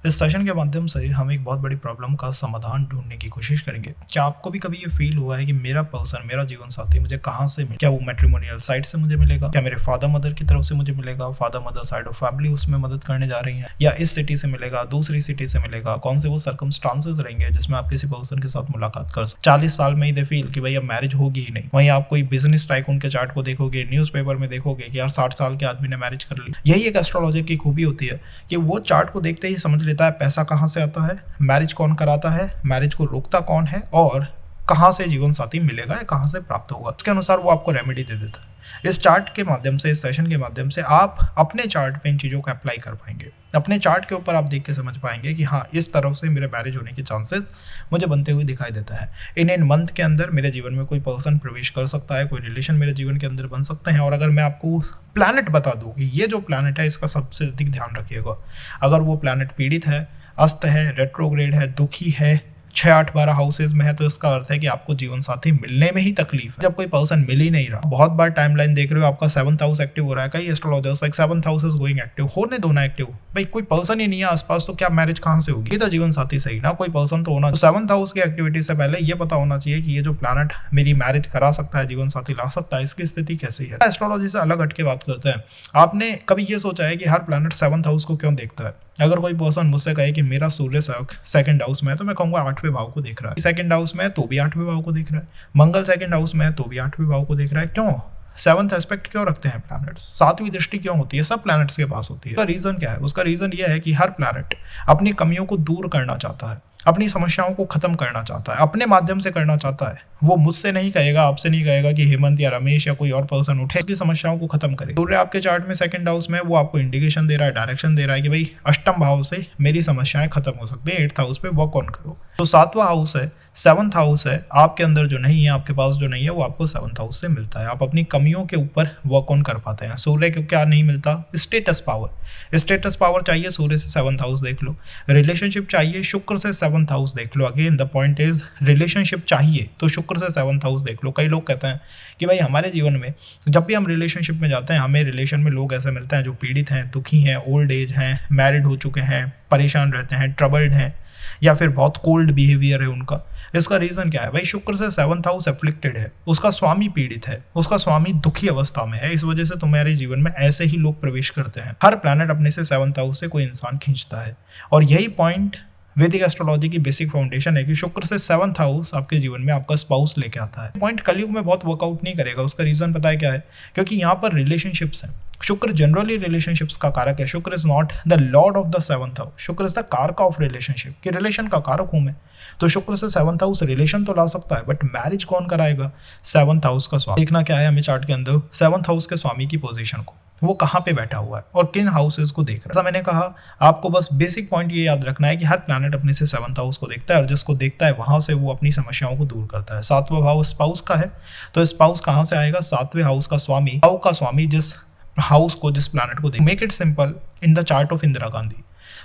इस सेशन के माध्यम से हम एक बहुत बड़ी प्रॉब्लम का समाधान ढूंढने की कोशिश करेंगे। क्या आपको भी कभी ये फील हुआ है कि मेरा पर्सन, मेरा जीवन साथी मुझे कहाँ से मिले? क्या वो मैट्रिमोनियल साइड से मुझे मिलेगा? क्या मेरे फादर मदर की तरफ से मुझे मिलेगा? Father mother side of family उसमें मदद करने जा रही है, या इस सिटी से मिलेगा, दूसरी सिटी से मिलेगा? कौन से वो सर्कमस्टांसेस रहेंगे जिसमें आप किसी पर्सन के साथ मुलाकात कर सकते? 40 साल में ही दे फील कि भाई अब मैरिज होगी ही नहीं। वहीं आप कोई बिजनेस टाइकून के चार्ट को देखोगे, न्यूज़पेपर में देखोगे कि यार 60 साल के आदमी ने मैरिज कर ली। यही एक एस्ट्रोलॉजर की खूबी होती है कि वो चार्ट को देखते ही समझ लेता है पैसा कहाँ से आता है, मैरिज कौन कराता है, मैरिज को रोकता कौन है, और कहाँ से जीवन साथी मिलेगा या कहाँ से प्राप्त होगा। उसके अनुसार वो आपको रेमेडी दे देता है। इस चार्ट के माध्यम से, इस सेशन के माध्यम से आप अपने चार्ट पे इन चीज़ों को अप्लाई कर पाएंगे। अपने चार्ट के ऊपर आप देख के समझ पाएंगे कि हाँ, इस तरफ से मेरे मैरिज होने के चांसेस मुझे बनते हुए दिखाई देता है। इन मंथ के अंदर मेरे जीवन में कोई पर्सन प्रवेश कर सकता है, कोई रिलेशन मेरे जीवन के अंदर बन सकते हैं। और अगर मैं आपको प्लैनेट बता दूँ कि ये जो प्लैनेट है इसका सबसे अधिक ध्यान रखिएगा। अगर वो प्लैनेट पीड़ित है, अस्त है, रेट्रोग्रेड है, दुखी है, 6, 8, 12 हाउसेज में है, तो इसका अर्थ है कि आपको जीवन साथी मिलने में ही तकलीफ है। जब कोई पर्सन मिल ही नहीं रहा, बहुत बार टाइमलाइन देख रहे हो आपका 7th हाउस एक्टिव हो रहा है, कई astrologers like 7th house is going active, होने दो ना एक्टिव। भाई कोई पर्सन ही नहीं है आसपास, तो क्या मैरिज कहाँ से होगी? ये तो जीवन साथी सही ना, कोई पर्सन तो होना। 7th हाउस की एक्टिविटी से पहले ये पता होना चाहिए कि ये जो प्लैनेट मेरी मैरिज करा सकता है, जीवन साथी ला सकता है, इसकी स्थिति कैसी है। एस्ट्रोलॉजी से अलग हटके बात करते हैं। आपने कभी ये सोचा है कि हर प्लैनेट 7th हाउस को क्यों देखता है? अगर कोई पर्सन मुझसे कहे कि मेरा सूर्य 2nd हाउस में है, तो मैं कहूंगा 8वें भाव को देख रहा है। 2nd हाउस में है तो भी 8वें भाव को देख रहा है। मंगल 2nd हाउस में है तो भी 8वें भाव को देख रहा है। क्यों 7th एस्पेक्ट क्यों रखते हैं प्लैनेट्स? 7वीं दृष्टि क्यों होती है? सब प्लैनेट्स के पास होती है। उसका रीजन क्या है? उसका रीजन ये है कि हर प्लैनेट अपनी कमियों को दूर करना चाहता है, अपनी समस्याओं को खत्म करना चाहता है, अपने माध्यम से करना चाहता है। वो मुझसे नहीं कहेगा, आपसे नहीं कहेगा कि हेमंत या रमेश या कोई और पर्सन उठे उसकी समस्याओं को खत्म करे। सूर्य आपके चार्ट में 2nd हाउस में, वो आपको इंडिकेशन दे रहा है, डायरेक्शन दे रहा है कि भाई 8th भाव से मेरी समस्याएं खत्म हो सकती है, 8th हाउस पे वर्क ऑन करो। तो 7वां हाउस है, 7th हाउस है, आपके अंदर जो नहीं है, आपके पास जो नहीं है, वो आपको 7th हाउस से मिलता है। आप अपनी कमियों के ऊपर वर्क ऑन कर पाते हैं। सूर्य को क्या नहीं मिलता? Status power. स्टेटस पावर चाहिए, सूर्य से 7th हाउस देख लो। रिलेशनशिप चाहिए, शुक्र से 7th हाउस देख लो। Again the point is, relationship चाहिए तो शुक्र से 7th हाउस देख लो। कई लोग कहते हैं कि भाई हमारे जीवन में जब भी हम रिलेशनशिप में जाते हैं, हमें रिलेशन में लोग ऐसे मिलते हैं जो पीड़ित हैं, दुखी हैं, ओल्ड एज हैं, मैरिड हो चुके हैं, परेशान रहते हैं, ट्रबल्ड हैं, या फिर बहुत कोल्ड बिहेवियर है उनका। इसका रीजन क्या है? भाई शुक्र से 7th हाउस एफ्लिक्टेड है, उसका स्वामी पीड़ित है, उसका स्वामी दुखी अवस्था में है। इस वजह से तुम्हारे जीवन में ऐसे ही लोग प्रवेश करते हैं। हर प्लैनेट अपने से 7th हाउस से कोई इंसान खींचता है, और यही पॉइंट वैदिक एस्ट्रोलॉजी की बेसिक फाउंडेशन है कि शुक्र से 7th हाउस आपके जीवन में आपका स्पाउस लेके आता है। पॉइंट कलयुग में बहुत वर्कआउट नहीं करेगा। उसका रीजन पता है क्या है? क्योंकि यहाँ पर रिलेशनशिप्स हैं। शुक्र जनरली रिलेशनशिप्स का कारक है। शुक्र is not the Lord of the 7th house, शुक्र इज द कारक ऑफ रिलेशनशिप, कि रिलेशन का कारक हूं मैं। तो शुक्र से 7th हाउस रिलेशन तो ला सकता है, बट मैरिज कौन कराएगा? 7th हाउस का स्वामी। देखना क्या है हमें चार्ट के अंदर, 7th हाउस के स्वामी की पोजीशन को, वो कहाँ पे बैठा हुआ है और किन हाउसेस को देख रहा है। जैसा मैंने कहा, आपको बस बेसिक पॉइंट ये याद रखना है कि हर प्लैनेट अपने से 7th हाउस को देखता है, और जिसको देखता है वहां से वो अपनी समस्याओं को दूर करता है। 7वां भाव स्पाउस का है, तो स्पाउस कहाँ से आएगा? 7वें हाउस का स्वामी, भाव का स्वामी, जिस हाउस को, जिस प्लैनेट को देख। Make it simple, in the chart of Indira Gandhi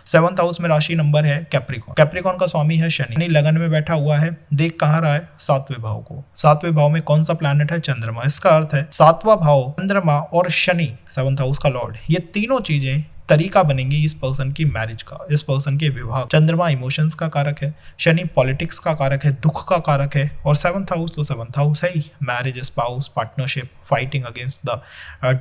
7th house में राशि नंबर है कैप्रिकॉर्न। कैप्रिकॉर्न का स्वामी है शनि, लगन में बैठा हुआ है, देख कहाँ रहा है? 7वें भाव को। 7वें भाव में कौन सा प्लैनेट है? चंद्रमा। इसका अर्थ है 7वां भाव, चंद्रमा और शनि 7th हाउस का लॉर्ड, ये तीनों चीजें तरीका बनेंगी इस पर्सन की मैरिज का, इस पर्सन के विवाह। चंद्रमा इमोशंस का कारक है, शनि पॉलिटिक्स का कारक है, दुख का कारक है, और 7th हाउस तो 7th हाउस है ही। Marriage, spouse, partnership, fighting against the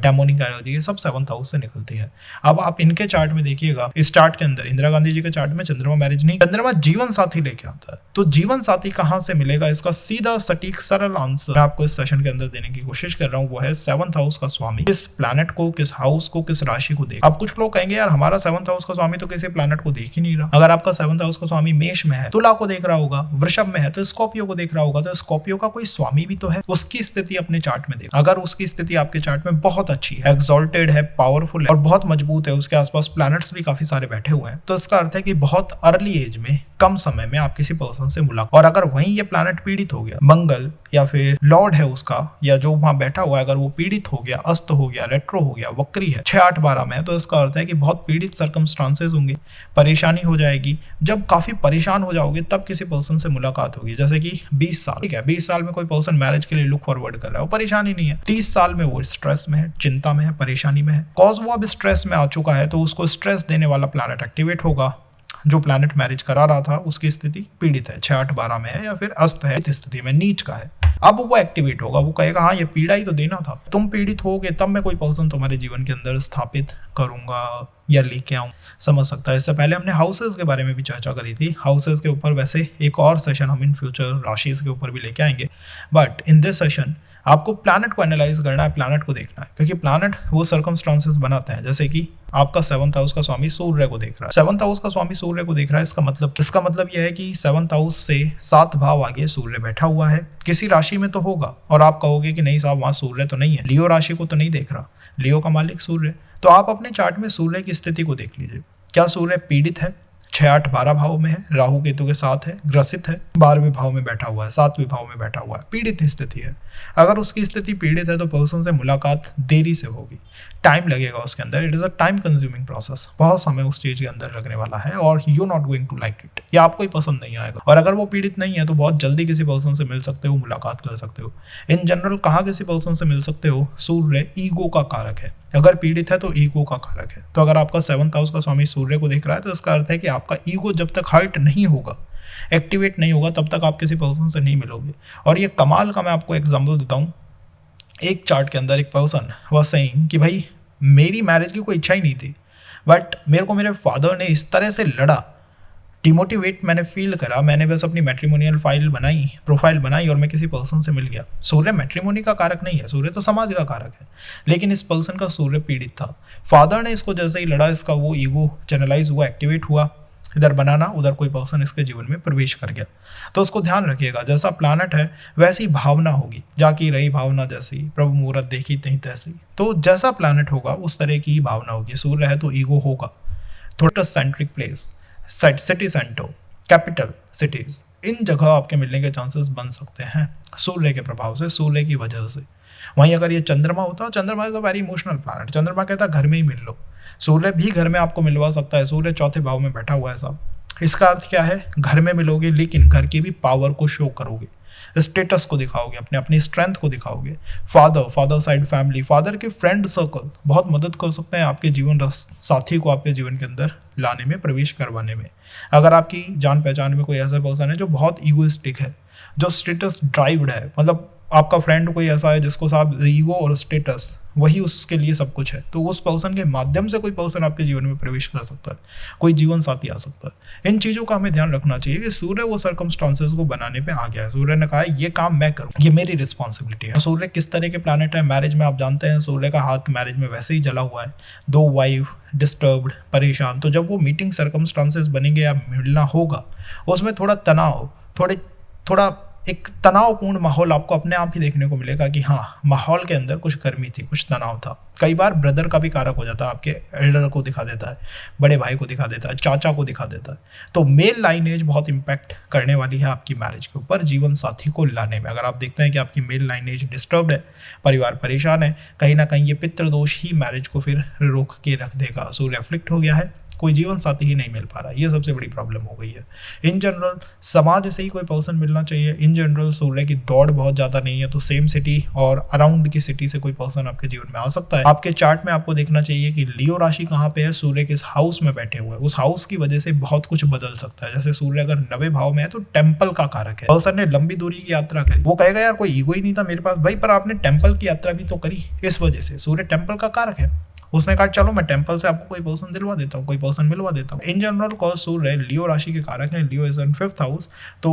demonic energy, ये सब 7th हाउस से निकलती है। अब आप इनके चार्ट में देखिएगा, इस चार्ट के अंदर इंदिरा गांधी जी के चार्ट में चंद्रमा मैरिज नहीं, चंद्रमा जीवन साथी लेके आता है। तो जीवन साथी कहाँ से मिलेगा? इसका सीधा सटीक सरल आंसर मैं आपको इस सेशन के अंदर देने की कोशिश कर रहा हूँ, वो है 7th हाउस का स्वामी किस प्लैनेट को, किस हाउस को, किस राशि को देख। अब कुछ लोग कहेंगे यार हमारा 7th हाउस का स्वामी तो किसी प्लैनेट को देख ही नहीं रहा। अगर आपका 7th हाउस का स्वामी मेष में है, तुला को देख रहा होगा, वृषभ में है तो स्कॉर्पियो को देख रहा होगा, तो स्कॉर्पियो का कोई स्वामी भी तो है, उसकी स्थिति अपने चार्ट में देख। अगर उसकी स्थिति आपके चार्ट में बहुत अच्छी है, एक्सॉल्टेड है, पावरफुल है और बहुत मजबूत है, उसके आसपास प्लैनेट्स भी काफी सारे बैठे हुए हैं, तो इसका अर्थ है कि बहुत अर्ली एज में, कम समय में आप किसी पर्सन से मुलाकात। और अगर वहीं ये प्लैनेट पीड़ित हो गया, मंगल या फिर लॉर्ड है उसका, या जो वहां बैठा हुआ है, अगर वो पीड़ित हो गया, अस्त हो गया, रेट्रो हो गया, वक्री है, 6, 8, 12 में, तो इसका अर्थ है कि बहुत पीड़ित सर्कमस्टांसेस होंगे, परेशानी हो जाएगी। जब काफी परेशान हो जाओगे तब किसी पर्सन से मुलाकात होगी। जैसे कि 20 साल, ठीक है, 20 साल में कोई पर्सन मैरिज के लिए लुक फॉरवर्ड कर रहा है, वो परेशानी नहीं है। 30 साल में वो स्ट्रेस में है, चिंता में है, परेशानी में है, कॉज वो अब स्ट्रेस में आ चुका है, तो उसको स्ट्रेस देने वाला प्लैनेट एक्टिवेट होगा। जो प्लैनेट मैरिज करा रहा था उसकी स्थिति पीड़ित है, 6, 8, 12 में है या फिर अस्त है, स्थिति में नीच का है। अब वो एक्टिवेट होगा, वो कहेगा हाँ ये पीड़ा ही तो देना था, तुम पीड़ित होगे तब मैं कोई पर्सन तुम्हारे जीवन के अंदर स्थापित करूंगा या लेके आऊँ। समझ सकता है। इससे पहले हमने हाउसेस के बारे में भी चर्चा करी थी। हाउसेस के ऊपर वैसे एक और सेशन हम इन फ्यूचर राशिज के ऊपर भी लेके आएंगे, बट इन दिस सेशन आपको प्लैनेट को एनालाइज करना है, प्लैनेट को देखना है, क्योंकि प्लैनेट वो सर्कमस्टांसेस बनाते हैं। जैसे कि आपका 7th हाउस का स्वामी सूर्य को देख रहा है, 7th हाउस का स्वामी सूर्य को देख रहा है, इसका मतलब यह है कि 7th हाउस से 7 भाव आगे सूर्य बैठा हुआ है, किसी राशि में तो होगा। और आप कहोगे कि नहीं साहब वहाँ सूर्य तो नहीं है, लियो राशि को तो नहीं देख रहा, लियो का मालिक सूर्य। तो आप अपने चार्ट में सूर्य की स्थिति को देख लीजिए, क्या सूर्य पीड़ित है, 6, 8, 12 भाव में है, राहु केतु के साथ है, ग्रसित है, 12वें भाव में बैठा हुआ है, 7वें भाव में बैठा हुआ है, पीड़ित स्थिति है। अगर उसकी स्थिति पीड़ित है तो पर्सन से मुलाकात देरी से होगी, टाइम लगेगा उसके अंदर, it is a time consuming process, बहुत समय उस चीज के अंदर लगने वाला है और you not going to like it, या आपको ही पसंद नहीं आएगा। और अगर वो पीड़ित नहीं है तो बहुत जल्दी किसी पर्सन से मिल सकते हो, मुलाकात कर सकते हो। इन जनरल कहाँ किसी पर्सन से मिल सकते हो, सूर्य ईगो का कारक है, अगर पीड़ित है तो ईगो का कारक है। तो अगर आपका 7th हाउस का स्वामी सूर्य को देख रहा है तो इसका अर्थ है कि आपका ईगो जब तक हर्ट नहीं होगा, एक्टिवेट नहीं होगा, तब तक आप किसी पर्सन से नहीं मिलोगे। और ये कमाल का मैं आपको एग्जांपल देता हूँ। एक चार्ट के अंदर एक पर्सन वाज सेइंग कि भाई मेरी मैरिज की कोई इच्छा ही नहीं थी, बट मेरे को मेरे फादर ने इस तरह से लड़ा, डिमोटिवेट मैंने फील करा, मैंने बस अपनी मैट्रिमोनियल प्रोफाइल बनाई और मैं किसी पर्सन से मिल गया। सूर्य मैट्रिमोनी का कारक नहीं है, सूर्य तो समाज का कारक है, लेकिन इस पर्सन का सूर्य पीड़ित था। फादर ने इसको जैसे ही लड़ा, इसका वो ईगो चैनलाइज हुआ, एक्टिवेट हुआ, इधर बनाना उधर कोई पर्सन इसके जीवन में प्रवेश कर गया। तो उसको ध्यान रखिएगा, जैसा प्लैनेट है वैसी भावना होगी, जाकी रही भावना जैसी, प्रभु मुहूर्त देखी तहीं तैसी। तो जैसा प्लैनेट होगा उस तरह की ही भावना होगी। सूर्य है तो ईगो होगा। थोड़ा centric place, city centre, capital cities, इन जगह आपके मिलने के चांसेस बन सकते हैं सूर्य के प्रभाव से, सूर्य की वजह से। वहीं अगर ये चंद्रमा होता, चंद्रमा is a very emotional planet, चंद्रमा कहता है घर में ही मिल लो। सूर्य भी घर में आपको मिलवा सकता है, सूर्य 4थे भाव में बैठा हुआ है साहब। इसका अर्थ क्या है, घर में मिलोगे लेकिन घर की भी पावर को शो करोगे, स्टेटस को दिखाओगे, अपनी स्ट्रेंथ को दिखाओगे। फादर साइड फैमिली, फादर के फ्रेंड सर्कल बहुत मदद कर सकते हैं आपके जीवन साथी को आपके जीवन के अंदर लाने में, प्रवेश करवाने में। अगर आपकी जान पहचान में कोई ऐसा पर्सन है जो बहुत ईगोइस्टिक है, जो स्टेटस ड्राइव्ड है, मतलब आपका फ्रेंड कोई ऐसा है जिसको साहब ईगो और स्टेटस वही उसके लिए सब कुछ है, तो उस पर्सन के माध्यम से कोई पर्सन आपके जीवन में प्रवेश कर सकता है, कोई जीवन साथी आ सकता है। इन चीज़ों का हमें ध्यान रखना चाहिए कि सूर्य वो सर्कमस्टांसेस को बनाने पे आ गया है। सूर्य ने कहा है ये काम मैं करूँ, ये मेरी रिस्पॉन्सिबिलिटी है। सूर्य किस तरह के प्लैनेट है मैरिज में, आप जानते हैं सूर्य का हाथ मैरिज में वैसे ही जला हुआ है, 2 वाइफ, डिस्टर्ब्ड, परेशान। तो जब वो मीटिंग सर्कमस्टांसेस बनेंगे या मिलना होगा, उसमें थोड़ा तनाव, थोड़ा एक तनावपूर्ण माहौल आपको अपने आप ही देखने को मिलेगा कि हाँ माहौल के अंदर कुछ गर्मी थी, कुछ तनाव था। कई बार ब्रदर का भी कारक हो जाता है, आपके एल्डर को दिखा देता है, बड़े भाई को दिखा देता है, चाचा को दिखा देता है। तो मेल लाइनेज बहुत इंपैक्ट करने वाली है आपकी मैरिज के ऊपर, जीवन साथी को लाने में। अगर आप देखते हैं कि आपकी मेल लाइनेज डिस्टर्ब्ड है, परिवार परेशान है, कहीं ना कहीं ये पितृदोष ही मैरिज को फिर रोक के रख देगा। सूर्य अफ्लिक्ट हो गया है, कोई जीवन साथी ही नहीं मिल पा रहा, ये सबसे बड़ी प्रॉब्लम हो गई है। इन जनरल समाज से ही कोई पर्सन मिलना चाहिए। इन जनरल सूर्य की दौड़ बहुत ज़्यादा नहीं है, तो सेम सिटी और अराउंड की सिटी से कोई पर्सन आपके जीवन में आ सकता है। आपके चार्ट में आपको देखना चाहिए कि लियो राशि कहाँ पे है, सूर्य किस हाउस में बैठे हुए हैं, उस हाउस की वजह से बहुत कुछ बदल सकता है। जैसे सूर्य अगर 9वें भाव में है तो टेम्पल का कारक है, पर्सन ने लंबी दूरी की यात्रा करी, वो कहेगा यार कोई ईगो ही नहीं था मेरे पास भाई, पर आपने टेम्पल की यात्रा भी तो करी, इस वजह से सूर्य टेम्पल का कारक है। उसने कहा चलो मैं टेम्पल से आपको कोई पर्सन दिलवा देता हूँ, कोई पर्सन मिलवा देता हूँ। इन जनरल कॉज सूर्य लियो राशि के कारक है, लियो इज इन 5th हाउस। तो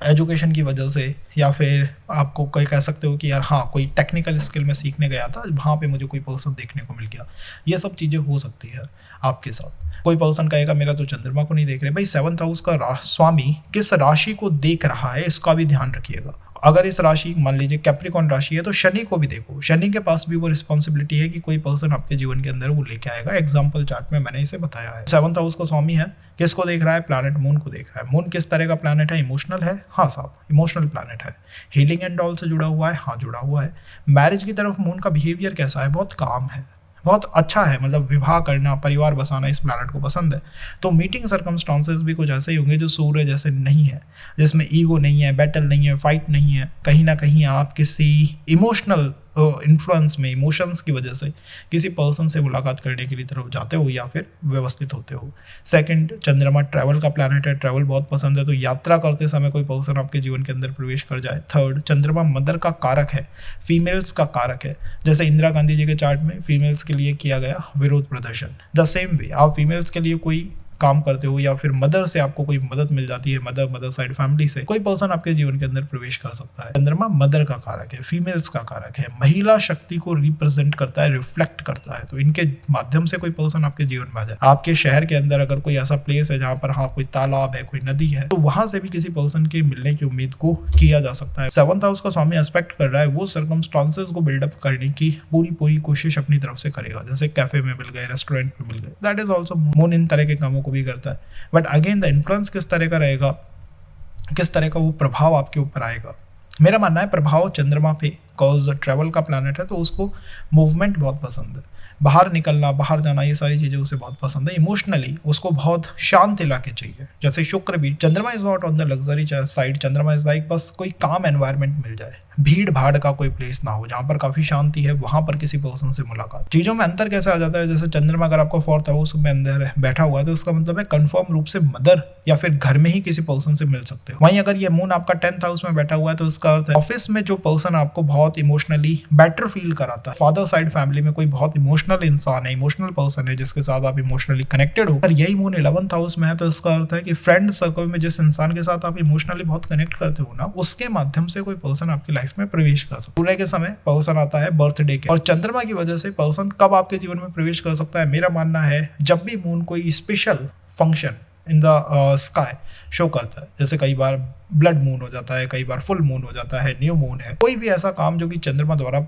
एजुकेशन की वजह से, या फिर आपको कोई कह सकते हो कि यार हाँ कोई टेक्निकल स्किल में सीखने गया था, वहाँ पे मुझे कोई पर्सन देखने को मिल गया, ये सब चीज़ें हो सकती है आपके साथ। कोई पर्सन कहेगा मेरा तो चंद्रमा को नहीं देख रहे, भाई 7th हाउस का स्वामी किस राशि को देख रहा है इसका भी ध्यान रखिएगा। अगर इस राशि मान लीजिए कैप्रिकॉन राशि है तो शनि को भी देखो, शनि के पास भी वो रिस्पॉन्सिबिलिटी है कि कोई पर्सन आपके जीवन के अंदर वो लेके आएगा। एग्जाम्पल चार्ट में मैंने इसे बताया है। 7th हाउस का स्वामी है, किसको देख रहा है, प्लैनेट मून को देख रहा है। मून किस तरह का प्लैनेट है, इमोशनल है, हाँ साहब इमोशनल प्लैनेट है। हीलिंग एंड ऑल से जुड़ा हुआ है, हाँ जुड़ा हुआ है। मैरिज की तरफ मून का बिहेवियर कैसा है, बहुत काम है, बहुत अच्छा है, मतलब विवाह करना, परिवार बसाना इस प्लैनेट को पसंद है। तो मीटिंग सर्कमस्टांसेस भी कुछ ऐसे ही होंगे जो सूर्य जैसे नहीं है, जिसमें ईगो नहीं है, बैटल नहीं है, फाइट नहीं है। कहीं ना कहीं आप किसी इमोशनल इन्फ्लुएंस में, इमोशंस की वजह से किसी पर्सन से मुलाकात करने के लिए तरफ जाते हो या फिर व्यवस्थित होते हो। सेकंड, चंद्रमा ट्रैवल का प्लैनेट है, ट्रैवल बहुत पसंद है, तो यात्रा करते समय कोई पर्सन आपके जीवन के अंदर प्रवेश कर जाए। थर्ड, चंद्रमा मदर का कारक है, फीमेल्स का कारक है, जैसे इंदिरा गांधी जी के चार्ट में फीमेल्स के लिए किया गया विरोध प्रदर्शन। द सेम वे आप फीमेल्स के लिए कोई काम करते हो या फिर मदर से आपको कोई मदद मिल जाती है, मदर साइड फैमिली से कोई पर्सन आपके जीवन के अंदर प्रवेश कर सकता है। चंद्रमा मदर का कारक है, फीमेल्स का कारक है, महिला शक्ति को रिप्रेजेंट करता है, रिफ्लेक्ट करता है, तो इनके माध्यम से कोई पर्सन आपके जीवन में आ जाए। आपके शहर के अंदर अगर कोई ऐसा प्लेस है जहाँ पर हाँ कोई तालाब है, कोई नदी है, तो वहां से भी किसी पर्सन के मिलने की उम्मीद को किया जा सकता है। 7th हाउस का स्वामी एस्पेक्ट कर रहा है, वो सर्कमस्टांसेस को बिल्डअप करने की पूरी कोशिश अपनी तरफ से करेगा, जैसे कैफे में मिल गए, रेस्टोरेंट में मिल गए, that is also moon in तरह के कामों को भी करता है। बट अगेन द इन्फ्लुएंस किस तरह का रहेगा, किस तरह का वो प्रभाव आपके ऊपर आएगा। मेरा मानना है प्रभाव चंद्रमा पे, कॉज ट्रैवल का प्लैनेट है तो उसको मूवमेंट बहुत पसंद है, बाहर निकलना, बाहर जाना, ये सारी चीजें उसे बहुत पसंद है। इमोशनली उसको बहुत शांत इलाके चाहिए, जैसे शुक्र भी, चंद्रमा is not on the luxury side, चंद्रमा इज लाइक बस कोई काम एनवायरनमेंट मिल जाए, भीड़ भाड़ का कोई प्लेस ना हो, जहाँ पर काफी शांति है, वहां पर किसी पर्सन से मुलाकात। चीजों में अंतर कैसे आ जाता है, जैसे चंद्रमा अगर आपको 4th हाउस में अंदर बैठा हुआ है तो उसका मतलब है कंफर्म रूप से मदर या फिर घर में ही किसी पर्सन से मिल सकते हो। वहीं अगर ये मून आपका 10th हाउस में बैठा हुआ है तो इसका अर्थ है ऑफिस में जो पर्सन आपको बहुत इमोशनली बेटर फील कराता है, फादर साइड फैमिली में कोई बहुत इमोशनल इंसान है, इमोशनल पर्सन है जिसके साथ आप इमोशनली कनेक्टेड हो, अगर यही मून 11th हाउस में है तो इसका अर्थ है कि फ्रेंड सर्कल में जिस इंसान के साथ आप इमोशनली बहुत कनेक्ट करते हो ना, उसके माध्यम से कोई पर्सन आपकी लाइफ में प्रवेश कर सकता है। सूर्य के समय पर्सन आता है बर्थडे के, और चंद्रमा की वजह से पर्सन कब आपके जीवन में प्रवेश कर सकता है, मेरा मानना है जब भी मून कोई special function in the sky show करता है, जैसे कई बार ब्लड मून हो जाता है, कई बार फुल मून हो जाता है, न्यू मून है, कोई भी ऐसा काम जो कि चंद्रमा द्वारा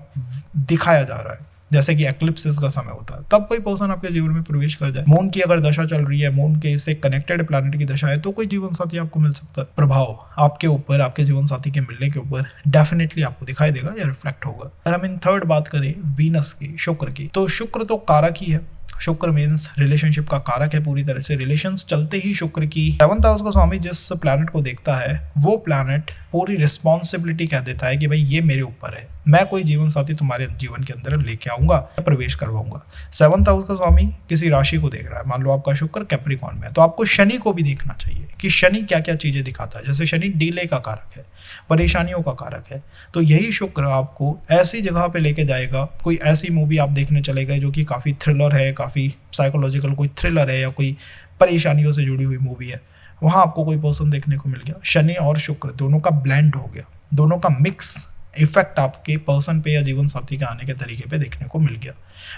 दिखाया जा रहा है, जैसे कि एक्लिप्सिस का समय होता है, तब कोई पर्सन आपके जीवन में प्रवेश कर जाए। मून की अगर दशा चल रही है, मून के इससे कनेक्टेड प्लैनेट की दशा है, तो कोई जीवन साथी आपको मिल सकता है। प्रभाव आपके ऊपर, आपके जीवन साथी के मिलने के ऊपर डेफिनेटली आपको दिखाई देगा या रिफ्लेक्ट होगा। अगर हम इन थर्ड बात करें वीनस की, शुक्र की, तो शुक्र तो कारक ही है, शुक्र मीन्स रिलेशनशिप का कारक है पूरी तरह से। रिलेशंस चलते ही शुक्र की 7th हाउस का स्वामी जिस प्लैनेट को देखता है, वो प्लैनेट पूरी रिस्पॉन्सिबिलिटी कह देता है कि भाई ये मेरे ऊपर है, मैं कोई जीवन साथी तुम्हारे जीवन के अंदर लेके आऊंगा, प्रवेश करवाऊंगा। 7th हाउस का स्वामी किसी राशि को देख रहा है, मान लो आपका शुक्र कैप्रिकॉर्न में है, तो आपको शनि को भी देखना चाहिए कि शनि क्या क्या चीजें दिखाता है। जैसे शनि डिले का कारक है, परेशानियों का कारक है, तो यही शुक्र आपको ऐसी जगह पे लेके जाएगा, कोई ऐसी मूवी आप देखने चले गए जो कि काफ़ी थ्रिलर है, काफ़ी साइकोलॉजिकल कोई थ्रिलर है, या कोई परेशानियों से जुड़ी हुई मूवी है, वहाँ आपको कोई पर्सन देखने को मिल गया। शनि और शुक्र दोनों का ब्लेंड हो गया, दोनों का मिक्स इफेक्ट आपके पर्सन पे या जीवन साथी के आने के तरीके पे देखने को मिल गया।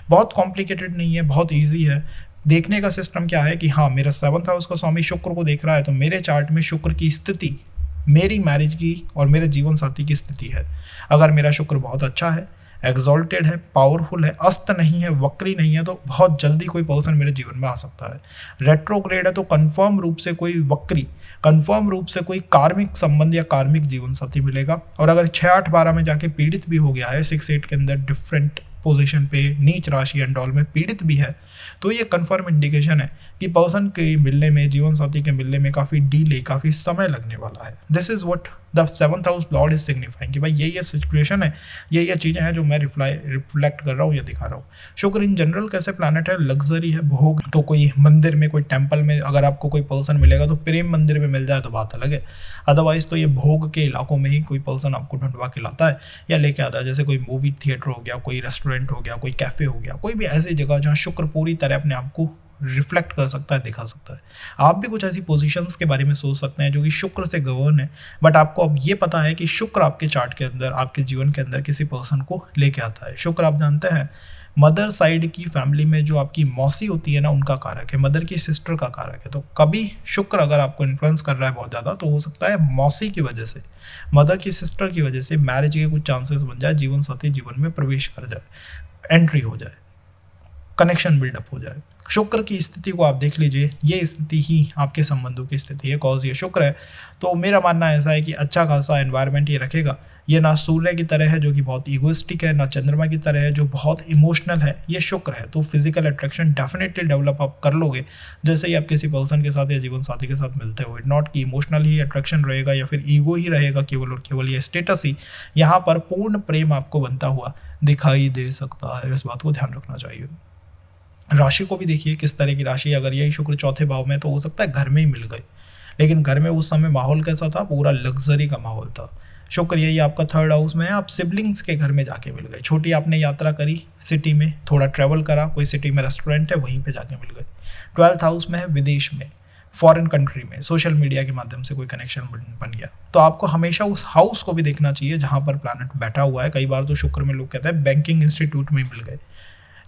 बहुत कॉम्प्लिकेटेड नहीं है, बहुत ईजी है। देखने का सिस्टम क्या है कि हाँ, मेरा 7th हाउस का स्वामी शुक्र को देख रहा है, तो मेरे चार्ट में शुक्र की स्थिति मेरी मैरिज की और मेरे जीवन साथी की स्थिति है। अगर मेरा शुक्र बहुत अच्छा है, एग्जॉल्टेड है, पावरफुल है, अस्त नहीं है, वक्री नहीं है, तो बहुत जल्दी कोई पर्सन मेरे जीवन में आ सकता है। रेट्रोग्रेड है तो कंफर्म रूप से कोई वक्री, कंफर्म रूप से कोई कार्मिक संबंध या कार्मिक जीवन साथी मिलेगा। और अगर 6, 8, 12 में जाके पीड़ित भी हो गया है, 6, 8 के अंदर डिफरेंट पोजीशन पे नीच राशि एंड ऑल में पीड़ित भी है, तो ये कंफर्म इंडिकेशन है कि पर्सन के मिलने में, जीवन साथी के मिलने में काफ़ी डीले, काफ़ी समय लगने वाला है। This is what the 7th house Lord is signifying कि भाई ये सिचुएशन है, ये चीज़ें हैं जो मैं रिफ्लेक्ट कर रहा हूँ या दिखा रहा हूँ। शुक्र इन जनरल कैसे प्लैनेट है, लग्जरी है, भोग। तो कोई मंदिर में, कोई टेम्पल में अगर आपको कोई पर्सन मिलेगा तो प्रेम मंदिर में मिल जाए तो बात अलग है, अदरवाइज तो ये भोग के इलाकों में ही कोई पर्सन आपको ढूंढवा के लाता है या लेके आता है। जैसे कोई मूवी थिएटर हो गया, कोई रेस्टोरेंट हो गया, कोई कैफे हो गया, कोई भी ऐसी जगह जहाँ शुक्र पूरी तरह अपने आप को रिफ्लेक्ट कर सकता है, दिखा सकता है। आप भी कुछ ऐसी पोजीशंस के बारे में सोच सकते हैं जो कि शुक्र से गवर्न है, बट आपको अब ये पता है कि शुक्र आपके चार्ट के अंदर, आपके जीवन के अंदर किसी पर्सन को लेके आता है। शुक्र आप जानते हैं मदर साइड की फैमिली में जो आपकी मौसी होती है ना, उनका कारक है, मदर की सिस्टर का कारक है। तो कभी शुक्र अगर आपको इन्फ्लुएंस कर रहा है बहुत ज़्यादा, तो हो सकता है मौसी की वजह से, मदर की सिस्टर की वजह से मैरिज के कुछ चांसेस बन जाए, जीवन साथी जीवन में प्रवेश कर जाए, एंट्री हो जाए, कनेक्शन बिल्डअप हो जाए। शुक्र की स्थिति को आप देख लीजिए, ये स्थिति ही आपके संबंधों की स्थिति है, कॉज ये शुक्र है। तो मेरा मानना ऐसा है कि अच्छा खासा एनवायरनमेंट ये रखेगा। ये ना सूर्य की तरह है जो कि बहुत ईगोइस्टिक है, ना चंद्रमा की तरह है जो बहुत इमोशनल है, ये शुक्र है। तो फिजिकल अट्रैक्शन डेफिनेटली डेवलप आप कर लोगे जैसे ही आप किसी पर्सन के साथ या जीवन साथी के साथ मिलते हो। नॉट कि इमोशनल ही अट्रैक्शन रहेगा या फिर ईगो ही रहेगा केवल और केवल, ये स्टेटस ही। यहाँ पर पूर्ण प्रेम आपको बनता हुआ दिखाई दे सकता है, इस बात को ध्यान रखना चाहिए। राशि को भी देखिए किस तरह की राशि, अगर यही शुक्र चौथे भाव में तो हो सकता है घर में ही मिल गए, लेकिन घर में उस समय माहौल कैसा था, पूरा लग्जरी का माहौल था। शुक्र यही आपका थर्ड हाउस में है, आप सिबलिंग्स के घर में जाके मिल गए, छोटी आपने यात्रा करी सिटी में, थोड़ा ट्रैवल करा, कोई सिटी में रेस्टोरेंट है वहीं पे जाके मिल गए। 12th हाउस में है विदेश में, फॉरेन कंट्री में, सोशल मीडिया के माध्यम से कोई कनेक्शन बन गया। तो आपको हमेशा उस हाउस को भी देखना चाहिए जहाँ पर प्लैनेट बैठा हुआ है। कई बार तो शुक्र में लोग कहते हैं बैंकिंग इंस्टीट्यूट में मिल गए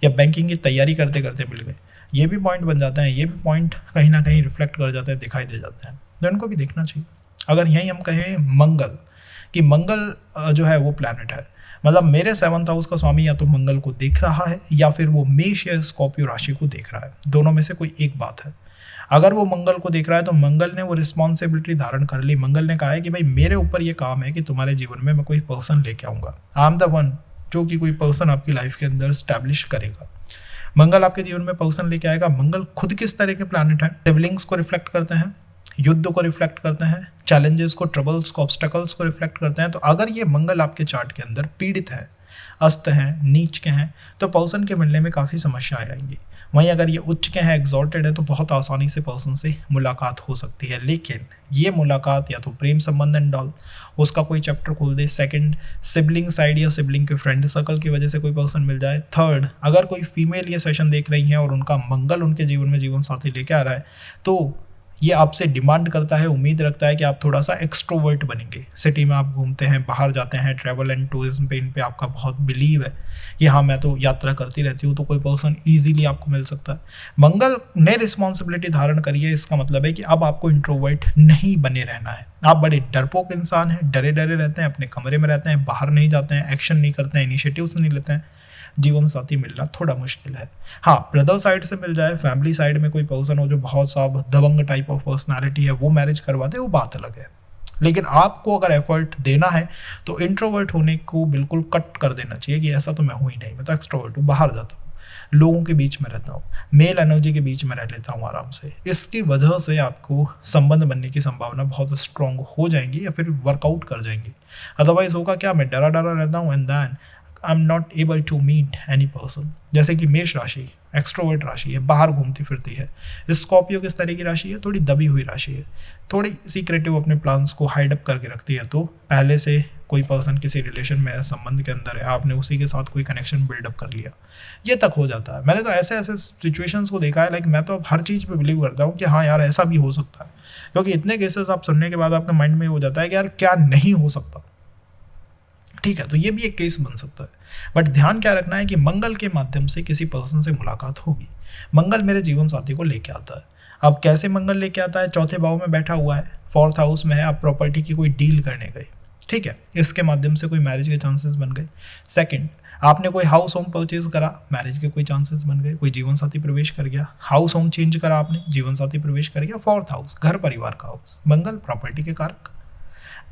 या बैंकिंग की तैयारी करते करते मिल गए, ये भी पॉइंट बन जाते हैं, ये भी पॉइंट कहीं ना कहीं रिफ्लेक्ट कर जाते हैं, दिखाई दे जाते हैं, तो इनको भी देखना चाहिए। अगर यहीं हम कहें मंगल, कि मंगल जो है वो प्लैनेट है, मतलब मेरे 7th हाउस का स्वामी या तो मंगल को देख रहा है या फिर वो मेष या स्कॉर्पियो राशि को देख रहा है, दोनों में से कोई एक बात है। अगर वो मंगल को देख रहा है तो मंगल ने वो रिस्पॉन्सिबिलिटी धारण कर ली। मंगल ने कहा है कि भाई मेरे ऊपर ये काम है कि तुम्हारे जीवन में मैं कोई पर्सन लेके आऊँगा, आई एम द वन, जो कि कोई पर्सन आपकी लाइफ के अंदर स्टैब्लिश करेगा। मंगल आपके जीवन में पर्सन लेके आएगा। मंगल खुद किस तरह के प्लैनेट हैं, सिबलिंग्स को रिफ्लेक्ट करते हैं, युद्ध को रिफ्लेक्ट करते हैं, चैलेंजेस को, ट्रबल्स को, ऑब्स्टेकल्स को रिफ्लेक्ट करते हैं। तो अगर ये मंगल आपके चार्ट के अंदर पीड़ित है, अस्त हैं, नीच के हैं, तो पर्सन के मिलने में काफ़ी समस्याएं आएंगी। वहीं अगर ये उच्च के हैं, एग्जॉल्टेड है, तो बहुत आसानी से पर्सन से मुलाकात हो सकती है। लेकिन ये मुलाकात या तो प्रेम संबंध एंड ऑल, उसका कोई चैप्टर खोल दे। सेकंड, सिबलिंग साइड या सिबलिंग के फ्रेंड सर्कल की वजह से कोई पर्सन मिल जाए। थर्ड, अगर कोई फीमेल ये सेशन देख रही है और उनका मंगल उनके जीवन में जीवन साथी लेके आ रहा है, तो ये आपसे डिमांड करता है, उम्मीद रखता है कि आप थोड़ा सा एक्सट्रोवर्ट बनेंगे। सिटी में आप घूमते हैं, बाहर जाते हैं, ट्रैवल एंड टूरिज्म पे, इन पे आपका बहुत बिलीव है कि हाँ मैं तो यात्रा करती रहती हूँ, तो कोई पर्सन ईजिली आपको मिल सकता है। मंगल ने रिस्पॉन्सिबिलिटी धारण करी है, इसका मतलब है कि अब आपको इंट्रोवर्ट नहीं बने रहना है। आप बड़े डरपोक इंसान हैं, डरे डरे रहते हैं, अपने कमरे में रहते हैं, बाहर नहीं जाते हैं, एक्शन नहीं करते हैं, इनिशिएटिव्स नहीं लेते हैं। जीवन साथी मिलना थोड़ा मुश्किल है। हाँ, ब्रदर साइड से मिल जाए, फैमिली साइड में कोई पर्सन हो जो बहुत सा दबंग टाइप ऑफ पर्सनालिटी है, वो मैरिज करवा दे, वो बात अलग है। लेकिन आपको अगर एफर्ट देना है तो इंट्रोवर्ट होने को बिल्कुल कट कर देना चाहिए कि ऐसा तो मैं हूँ ही नहीं, मैं तो एक्सट्रोवर्ट हूँ, बाहर जाता हूँ, लोगों के बीच में रहता हूँ, मेल एनर्जी के बीच में रह लेता हूँ आराम से। इसकी वजह से आपको संबंध बनने की संभावना बहुत स्ट्रांग हो जाएंगी या फिर वर्कआउट कर जाएंगी। अदरवाइज होगा क्या, मैं डरा डरा रहता हूँ and then I am not able to meet any person. जैसे कि मेष राशि एक्सट्रोवर्ट राशि है, बाहर घूमती फिरती है। स्कॉर्पियो किस तरह की राशि है, थोड़ी दबी हुई राशि है, थोड़ी सीक्रेटिव अपने प्लान्स को हाइड अप करके रखती है। तो पहले से कोई पर्सन किसी रिलेशन में संबंध के अंदर है, आपने उसी के साथ कोई कनेक्शन बिल्डअप कर लिया, ये तक हो जाता है। मैंने तो ऐसे ऐसे सिचुएशंस को देखा है, लाइक मैं तो अब हर चीज़ पे बिलीव करता हूँ कि हाँ यार ऐसा भी हो सकता है, क्योंकि इतने केसेस आप सुनने के बाद आपके माइंड में हो जाता है कि यार क्या नहीं हो सकता। ठीक है, तो ये भी एक केस बन सकता है। बट ध्यान क्या रखना है कि मंगल के माध्यम से किसी पर्सन से मुलाकात होगी। मंगल मेरे जीवन साथी को लेके आता है। अब कैसे मंगल लेके आता है, चौथे भाव में बैठा हुआ है, 4th हाउस में है, आप प्रॉपर्टी की कोई डील करने गए, ठीक है, इसके माध्यम से कोई मैरिज के चांसेस बन गए। सेकंड, आपने कोई हाउस होम परचेज करा, मैरिज के कोई चांसेस बन गए, कोई जीवन साथी प्रवेश कर गया। हाउस होम चेंज करा आपने, जीवन साथी प्रवेश कर गया। 4th हाउस, घर परिवार का हाउस, मंगल प्रॉपर्टी के कारक।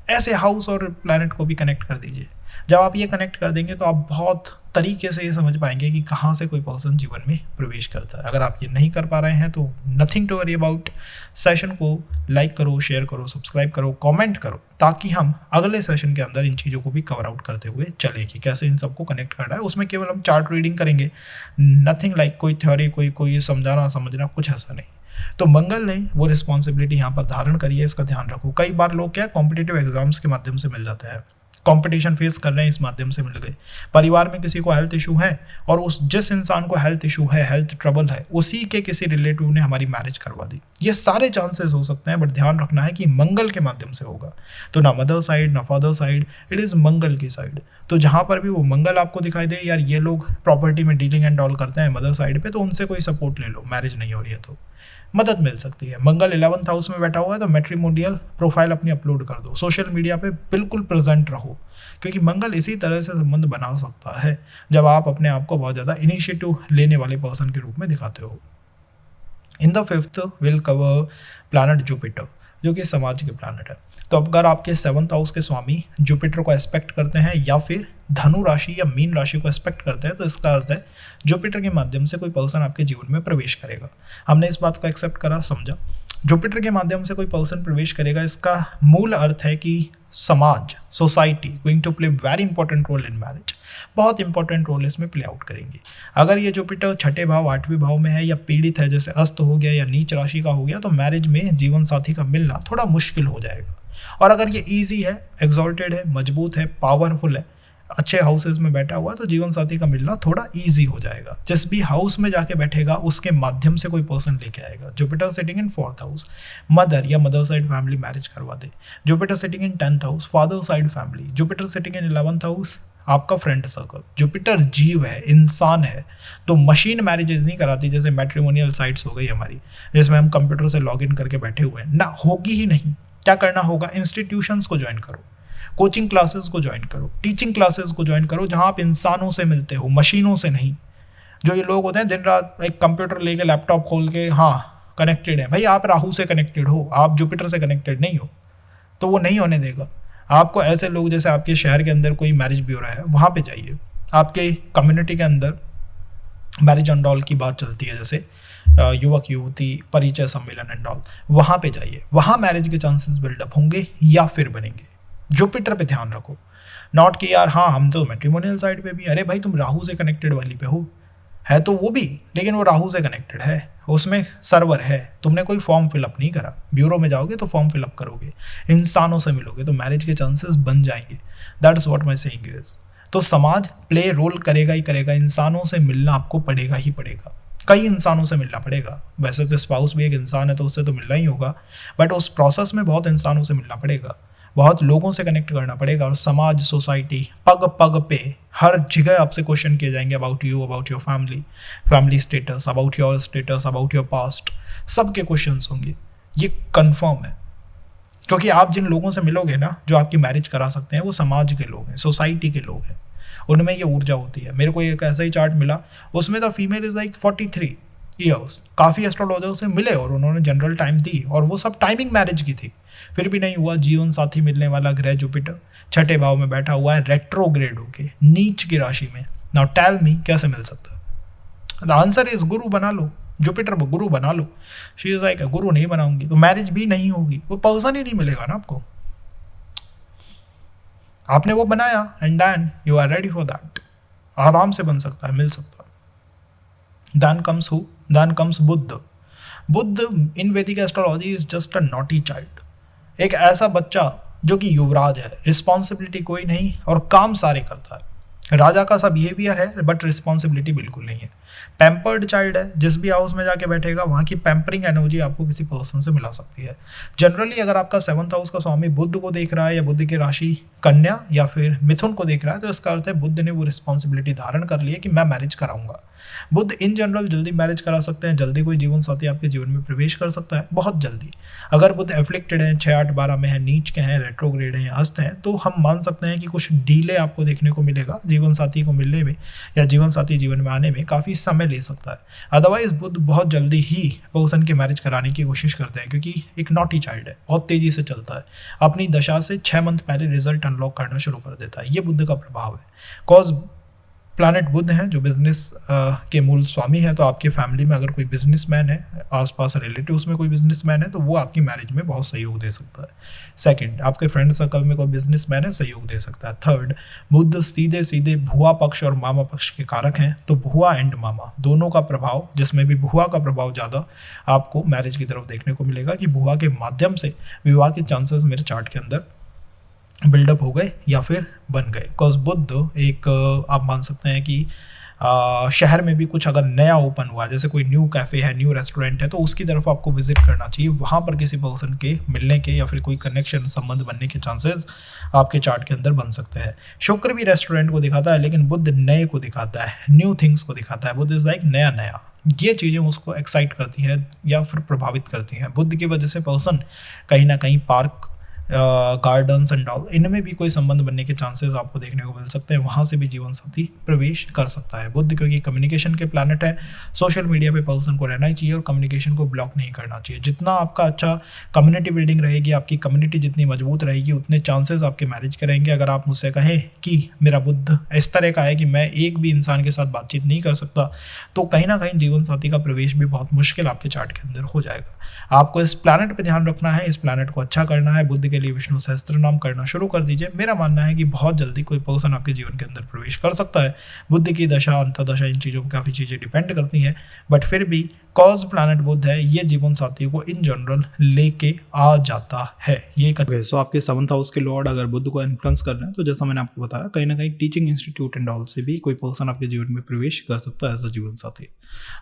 ऐसे हाउस और प्लैनेट को भी कनेक्ट कर दीजिए। जब आप ये कनेक्ट कर देंगे तो आप बहुत तरीके से ये समझ पाएंगे कि कहाँ से कोई पर्सन जीवन में प्रवेश करता है। अगर आप ये नहीं कर पा रहे हैं तो nothing to worry about. Session को लाइक करो, शेयर करो, सब्सक्राइब करो, कमेंट करो, ताकि हम अगले सेशन के अंदर इन चीज़ों को भी कवर आउट करते हुए चलें कि कैसे इन सबको कनेक्ट करना है। उसमें केवल हम चार्ट रीडिंग करेंगे, नथिंग लाइक कोई थ्योरी, कोई समझाना समझना, कुछ ऐसा नहीं। तो मंगल ने वो रिस्पॉन्सिबिलिटी यहाँ पर धारण करी है, इसका ध्यान रखो। कई बार लोग क्या कॉम्पिटिटिव एग्जाम्स के माध्यम से मिल जाते हैं, कंपटीशन फेस कर रहे हैं, इस माध्यम से मिल गए। परिवार में किसी को हेल्थ इशू है और उस जिस इंसान को हेल्थ इशू है, हेल्थ ट्रबल है, उसी के किसी रिलेटिव ने हमारी मैरिज करवा दी। ये सारे चांसेस हो सकते हैं, बट ध्यान रखना है कि मंगल के माध्यम से होगा। तो ना मदर साइड ना फादर साइड, इट इज़ मंगल की साइड। तो जहाँ पर भी वो मंगल आपको दिखाई दे, यार ये लोग प्रॉपर्टी में डीलिंग एंड ऑल करते हैं मदर साइड पे, तो उनसे कोई सपोर्ट ले लो, मैरिज नहीं हो रही है तो मदद मिल सकती है। मंगल 11th हाउस में बैठा हुआ है तो मैट्रिमोनियल प्रोफाइल अपनी अपलोड कर दो, सोशल मीडिया पे बिल्कुल प्रेजेंट रहो, क्योंकि मंगल इसी तरह से संबंध बना सकता है जब आप अपने आप को बहुत ज़्यादा इनिशिएटिव लेने वाले पर्सन के रूप में दिखाते हो। In the fifth will cover planet Jupiter, जो कि समाज के प्लैनेट है। तो अगर आपके 7th हाउस के स्वामी जुपिटर को एस्पेक्ट करते हैं या फिर धनु राशि या मीन राशि को एस्पेक्ट करते हैं, तो इसका अर्थ है जुपिटर के माध्यम से कोई पर्सन आपके जीवन में प्रवेश करेगा। हमने इस बात को एक्सेप्ट करा, समझा। जुपिटर के माध्यम से कोई पर्सन प्रवेश करेगा, इसका मूल अर्थ है कि समाज, society going to play very important role in marriage, बहुत इंपॉर्टेंट रोल इसमें प्ले आउट करेंगे। अगर ये जुपिटर छठे भाव 8वें भाव में है या पीड़ित है, जैसे अस्त हो गया या नीच राशि का हो गया, तो मैरिज में जीवन साथी का मिलना थोड़ा मुश्किल हो जाएगा। और अगर ये ईजी है, एक्सॉल्टेड है, मजबूत है, पावरफुल है, अच्छे हाउसेज में बैठा हुआ है, तो जीवन साथी का मिलना थोड़ा इजी हो जाएगा। जिस भी हाउस में जाके बैठेगा उसके माध्यम से कोई पर्सन लेके आएगा। Jupiter sitting in 4th house, mother या मदर साइड फैमिली मैरिज करवा दे। Jupiter sitting in 10th house, father side family. Jupiter sitting in 11th house, आपका फ्रेंड सर्कल। जुपिटर जीव है, इंसान है, तो मशीन मैरिजेज नहीं कराती जैसे मैट्रिमोनियल साइट्स हो गई हमारी, जिसमें हम कंप्यूटर से लॉग इन करके बैठे हुए हैं ना, होगी ही नहीं। क्या करना होगा, इंस्टीट्यूशंस को ज्वाइन करो, कोचिंग क्लासेस को ज्वाइन करो, टीचिंग क्लासेस को ज्वाइन करो, जहाँ आप इंसानों से मिलते हो, मशीनों से नहीं। जो ये लोग होते हैं दिन रात एक कंप्यूटर लेके लैपटॉप खोल के हाँ कनेक्टेड है, भाई आप राहु से कनेक्टेड हो, आप जुपिटर से कनेक्टेड नहीं हो, तो वो नहीं होने देगा आपको। ऐसे लोग जैसे आपके शहर के अंदर कोई मैरिज ब्यूरो है, वहाँ पे जाइए। आपके कम्युनिटी के अंदर मैरिज एंड ऑल की बात चलती है, जैसे युवक युवती परिचय सम्मेलन एंड ऑल, वहाँ पे जाइए, वहाँ मैरिज के चांसेस बिल्डअप होंगे या फिर बनेंगे। जुपिटर पे ध्यान रखो, नॉट कि यार हाँ हम तो मैट्रिमोनियल साइड पे भी, अरे भाई तुम राहु से कनेक्टेड वाली पे हो, है तो वो भी, लेकिन वो राहु से कनेक्टेड है, उसमें सर्वर है, तुमने कोई फॉर्म फिलअप नहीं करा। ब्यूरो में जाओगे तो फॉर्म फिलअप करोगे, इंसानों से मिलोगे तो मैरिज के चांसेस बन जाएंगे। That's what my saying is. तो समाज प्ले रोल करेगा ही करेगा, इंसानों से मिलना आपको पड़ेगा ही पड़ेगा, कई इंसानों से मिलना पड़ेगा। वैसे तो स्पाउस भी एक इंसान है तो उससे तो मिलना ही होगा, बट उस प्रोसेस में बहुत इंसानों से मिलना पड़ेगा, बहुत लोगों से कनेक्ट करना पड़ेगा। और समाज, सोसाइटी, पग पग पे हर जगह आपसे क्वेश्चन किए जाएंगे about you, about your family, family status, about your past, सबके क्वेश्चंस होंगे, ये कंफर्म है। क्योंकि आप जिन लोगों से मिलोगे ना, जो आपकी मैरिज करा सकते हैं, वो समाज के लोग हैं, सोसाइटी के लोग हैं, उनमें ये ऊर्जा होती है। मेरे को एक ऐसा ही चार्ट मिला, उसमें the female is like 43 years. काफ़ी एस्ट्रोलॉजर से मिले और उन्होंने जनरल टाइम दी, और वो सब टाइमिंग मैरिज की थी, फिर भी नहीं हुआ। जीवन साथी मिलने वाला ग्रह जुपिटर छठे भाव में बैठा हुआ है, रेट्रोग्रेड होके नीच की राशि में। नाउ टेल मी कैसे मिल सकता है? द आंसर इज गुरु बना लो, जुपिटर को गुरु बना लो। शी इज लाइक गुरु नहीं बनाऊंगी तो मैरिज भी नहीं होगी, वो पर्सन ही नहीं मिलेगा ना आपको। आपने वो बनाया and then you are ready for that, आराम से बन सकता है, मिल सकता है। Then comes who? Then comes Budh. Budh in Vedic astrology is just a naughty child, एक ऐसा बच्चा जो कि युवराज है, रिस्पॉन्सिबिलिटी कोई नहीं और काम सारे करता है। राजा का सा बिहेवियर है बट रिस्पॉन्सिबिलिटी बिल्कुल नहीं है। पैम्पर्ड चाइल्ड है, जिस भी हाउस में जाके बैठेगा वहाँ की पैम्परिंग एनर्जी आपको किसी पर्सन से मिला सकती है। जनरली अगर आपका 7th हाउस का स्वामी बुद्ध को देख रहा है या बुद्ध की राशि कन्या या फिर मिथुन को देख रहा है, तो इसका अर्थ है बुद्ध ने वो रिस्पॉन्सिबिलिटी धारण कर ली है कि मैं मैरिज कराऊंगा। बुद्ध इन जनरल जल्दी मैरिज करा सकते हैं, जल्दी कोई जीवन साथी आपके जीवन में प्रवेश कर सकता है, बहुत जल्दी। अगर बुद्ध एफ्लिक्टेड हैं, 6, 8, 12 में है, नीच के हैं, रेट्रोग्रेड हैं, अस्त हैं, तो हम मान सकते हैं कि कुछ डीले आपको देखने को मिलेगा जीवन साथी को मिलने में, या जीवन साथी जीवन में आने में काफ़ी समय ले सकता है। अदरवाइज बुद्ध बहुत जल्दी ही पर्सन की मैरिज कराने की कोशिश करते हैं, क्योंकि एक नॉटी चाइल्ड है, बहुत तेज़ी से चलता है, अपनी दशा से 6 मंथ पहले रिजल्ट अनलॉक करना शुरू कर देता है। ये बुद्ध का प्रभाव है। कॉज प्लैनेट बुध हैं जो बिजनेस के मूल स्वामी है, तो आपके फैमिली में अगर कोई बिजनेसमैन है, आसपास रिलेटिव्स में कोई बिजनेसमैन है, तो वो आपकी मैरिज में बहुत सहयोग दे सकता है। सेकंड, आपके फ्रेंड सर्कल में कोई बिजनेसमैन है, सहयोग दे सकता है। थर्ड, बुध सीधे सीधे भुआ पक्ष और मामा पक्ष के कारक हैं, तो भुआ एंड मामा दोनों का प्रभाव, जिसमें भी भुआ का प्रभाव ज़्यादा आपको मैरिज की तरफ देखने को मिलेगा कि भुआ के माध्यम से विवाह के चांसेस मेरे चार्ट के अंदर बिल्डअप हो गए या फिर बन गए। बिकॉज बुद्ध एक आप मान सकते हैं कि शहर में भी कुछ अगर नया ओपन हुआ, जैसे कोई न्यू कैफ़े है, न्यू रेस्टोरेंट है, तो उसकी तरफ आपको विजिट करना चाहिए। वहाँ पर किसी पर्सन के मिलने के या फिर कोई कनेक्शन, संबंध बनने के चांसेस आपके चार्ट के अंदर बन सकते हैं। शुक्र भी रेस्टोरेंट को दिखाता है, लेकिन बुद्ध नए को दिखाता है, न्यू थिंग्स को दिखाता है। बुद्ध इज लाइक नया नया, ये चीज़ें उसको एक्साइट करती हैं या फिर प्रभावित करती हैं। बुद्ध की वजह से पर्सन कहीं ना कहीं पार्क गार्डन्स एंड ऑल, इनमें भी कोई संबंध बनने के चांसेस आपको देखने को मिल सकते हैं, वहाँ से भी जीवन साथी प्रवेश कर सकता है। बुध क्योंकि कम्युनिकेशन के प्लैनेट है, सोशल मीडिया पे पर्सन को रहना ही चाहिए और कम्युनिकेशन को ब्लॉक नहीं करना चाहिए। जितना आपका अच्छा कम्युनिटी बिल्डिंग रहेगी, आपकी कम्युनिटी जितनी मजबूत रहेगी, उतने चांसेस आपके मैरिज के रहेंगे। अगर आप मुझसे कहें कि मेरा बुध इस तरह का है कि मैं एक भी इंसान के साथ बातचीत नहीं कर सकता, तो कहीं ना कहीं जीवन साथी का प्रवेश भी बहुत मुश्किल आपके चार्ट के अंदर हो जाएगा। आपको इस प्लैनेट पे ध्यान रखना है, इस प्लैनेट को अच्छा करना है। बुध के लिए विष्णु सहस्त्र नाम करना शुरू कर दीजिए। मेरा मानना है कि बहुत जल्दी कोई पर्सन आपके जीवन के अंदर प्रवेश कर सकता है। बुध की दशा, अंतर्दशा, इन चीज़ों पर काफ़ी चीज़ें डिपेंड करती हैं, बट फिर भी कॉज प्लैनेट बुध है, ये जीवन साथी को इन जनरल लेके आ जाता है। ये सो आपके 7th हाउस के लॉर्ड अगर बुध को इन्फ्लुएंस कर रहे हैं, तो जैसा मैंने आपको बताया, कहीं ना कहीं टीचिंग इंस्टीट्यूट एंड ऑल से भी कोई पर्सन आपके जीवन में प्रवेश कर सकता है एज अ जीवन साथी।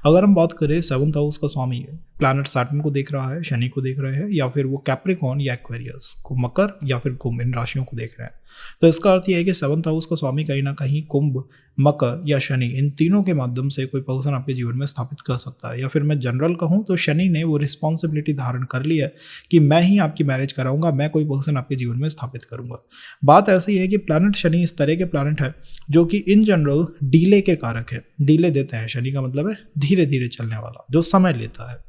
अगर हम बात करें 7th हाउस का स्वामी है, प्लैनेट सैटर्न को देख रहा है, शनि को देख रहे हैं, या फिर वो कैप्रिकॉर्न या एक्वेरियस को, मकर या फिर कुंभ, इन राशियों को देख रहे हैं, तो इसका अर्थ यह है कि 7th हाउस का स्वामी कहीं ना कहीं कुंभ, मकर या शनि, इन तीनों के माध्यम से कोई पर्सन आपके जीवन में स्थापित कर सकता है। या फिर मैं जनरल कहूँ तो शनि ने वो रिस्पॉन्सिबिलिटी धारण कर ली है कि मैं ही आपकी मैरिज कराऊंगा, मैं कोई पर्सन आपके जीवन में स्थापित करूंगा। बात ऐसी है कि प्लैनेट शनि इस तरह के प्लैनेट है जो कि इन जनरल डीले के कारक है। डीले देते हैं, शनि का मतलब है धीरे धीरे चलने वाला, जो समय लेता है।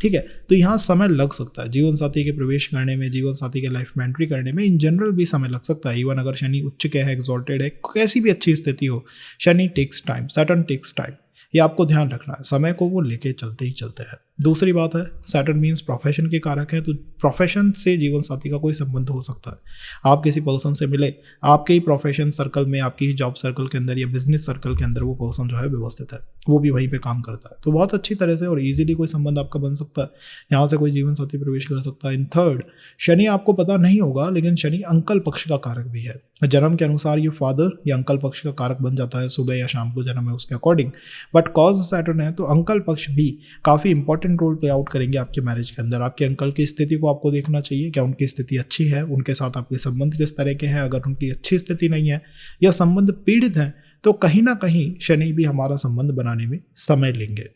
ठीक है, तो यहाँ समय लग सकता है जीवन साथी के प्रवेश करने में, जीवन साथी के लाइफ में एंट्री करने में, इन जनरल भी समय लग सकता है। इवन अगर शनि उच्च के है, एक्सॉल्टेड है, कैसी भी अच्छी स्थिति हो, Shani takes time, Saturn takes time, ये आपको ध्यान रखना है। समय को वो लेके चलते ही चलते हैं। दूसरी बात है, सैटर्न मीन्स प्रोफेशन के कारक है, तो प्रोफेशन से जीवन साथी का कोई संबंध हो सकता है। आप किसी पर्सन से मिले, आपके ही प्रोफेशन सर्कल में, आपकी ही जॉब सर्कल के अंदर या बिजनेस सर्कल के अंदर वो पर्सन जो है व्यवस्थित है, वो भी वहीं पे काम करता है, तो बहुत अच्छी तरह से और इजीली कोई संबंध आपका बन सकता है। यहाँ से कोई जीवन साथी प्रवेश कर सकता है। इन थर्ड, शनि आपको पता नहीं होगा, लेकिन शनि अंकल पक्ष का कारक भी है। जन्म के अनुसार ये फादर या अंकल पक्ष का कारक बन जाता है, सुबह या शाम को जन्म है उसके अकॉर्डिंग। बट कॉज सैटर्न है, तो अंकल पक्ष भी काफ़ी इंपॉर्टेंट रोल प्ले आउट करेंगे आपके मैरिज के अंदर। आपके अंकल की स्थिति को आपको देखना चाहिए, क्या उनकी स्थिति अच्छी है, उनके साथ आपके संबंध किस तरह के हैं। अगर उनकी अच्छी स्थिति नहीं है या संबंध पीड़ित हैं, तो कहीं ना कहीं शनि भी हमारा संबंध बनाने में समय लेंगे,